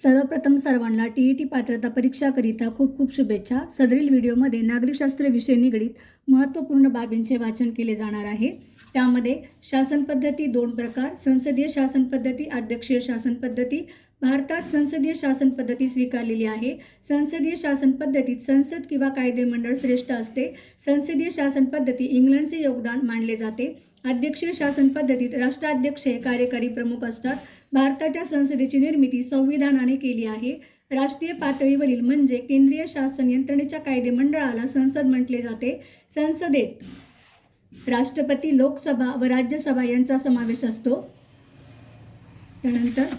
सर्वप्रथम सर्वांना टी पात्रता परीक्षाकरिता खूप खूप शुभेच्छा। सदरील व्हिडिओमध्ये नागरिकशास्त्र विषय निगडीत महत्त्वपूर्ण बाबींचे वाचन केले जाणार आहे। त्यामध्ये शासन पद्धती दोन प्रकार, संसदीय शासन पद्धती, अध्यक्षीय शासन पद्धती। भारतात संसदीय शासन पद्धती स्वीकारलेली आहे। संसदीय शासन पद्धतीत संसद किंवा कायदेमंडळ श्रेष्ठ असते। संसदीय शासन पद्धती इंग्लंडचे योगदान मानले जाते। अध्यक्षीय शासन पद्धतीत राष्ट्राध्यक्ष हे कार्यकारी प्रमुख असतात। भारताच्या संसदेची निर्मिती संविधानाने केली आहे। राष्ट्रीय पातळीवरील म्हणजे केंद्रीय शासन यंत्रणेच्या कायदेमंडळाला संसद म्हटले जाते। संसदेत राष्ट्रपती, लोकसभा व राज्यसभा यांचा समावेश असतो। त्यानंतर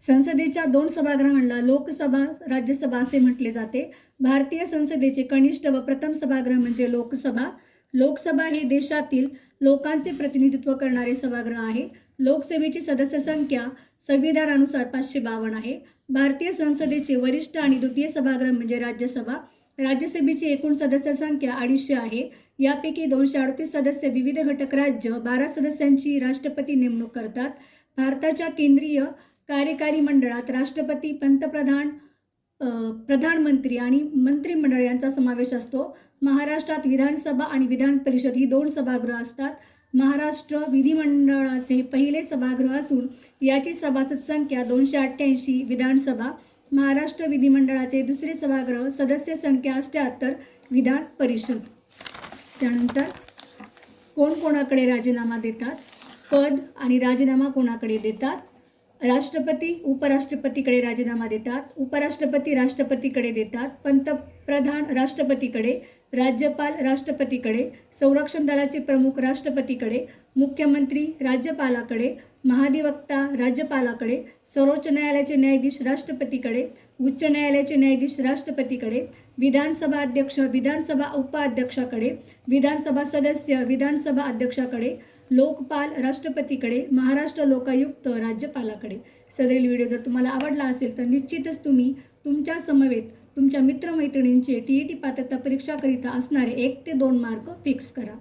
संसदेच्या दोन सभागृहांना लोकसभा, राज्यसभा असे म्हटले जाते। भारतीय संसदेचे कनिष्ठ व प्रथम सभागृह म्हणजे लोकसभा। लोकसभा हे देशातील लोकांचे प्रतिनिधित्व करणारे सभागृह आहे। लोकसभेची सदस्य संख्या संविधानानुसार 552 आहे। भारतीय संसदेचे वरिष्ठ आणि द्वितीय सभागृह म्हणजे राज्यसभा। राज्यसभेची एकूण सदस्य संख्या 250 आहे। यापैकी 238 सदस्य विविध घटक राज्य, 12 सदस्यांची राष्ट्रपती नेमणूक करतात। भारताच्या केंद्रीय कार्यकारी मंडळात राष्ट्रपती, पंतप्रधान, प्रधानमंत्री आणि मंत्रिमंडळ यांचा समावेश असतो। महाराष्ट्रात विधानसभा आणि विधान परिषद ही दोन सभागृह असतात। महाराष्ट्र विधिमंडळाचे हे पहिले सभागृह असून याची सभासद संख्या 288। विधानसभा महाराष्ट्र विधिमंडळाचे दुसरे सभागृह, सदस्य संख्या 78। विधान परिषद। त्यानंतर कोणाकडे राजीनामा देतात, पद आणि राजीनामा कोणाकडे देतात। राष्ट्रपती उपराष्ट्रपतीकडे राजीनामा देतात, उपराष्ट्रपती राष्ट्रपतीकडे देतात, पंतप्रधान राष्ट्रपतीकडे, राज्यपाल राष्ट्रपतीकडे, संरक्षण दलाचे प्रमुख राष्ट्रपतीकडे, मुख्यमंत्री राज्यपालाकडे, महाधिवक्ता राज्यपालाकडे, सर्वोच्च न्यायालयाचे न्यायाधीश राष्ट्रपतीकडे, उच्च न्यायालयाचे न्यायाधीश राष्ट्रपतीकडे, विधानसभा अध्यक्ष विधानसभा उपाध्यक्षाकडे, विधानसभा सदस्य विधानसभा अध्यक्षाकडे, लोकपाल राष्ट्रपतीकडे, महाराष्ट्र लोकायुक्त राज्यपालाकडे। सदरील व्हिडिओ जर तुम्हाला आवडला असेल तर निश्चितच तुम्ही तुमच्या समवेत तुमच्या मित्रमैत्रिणींचे टी पात्रता परीक्षाकरिता असणारे 1 ते 2 मार्क फिक्स करा।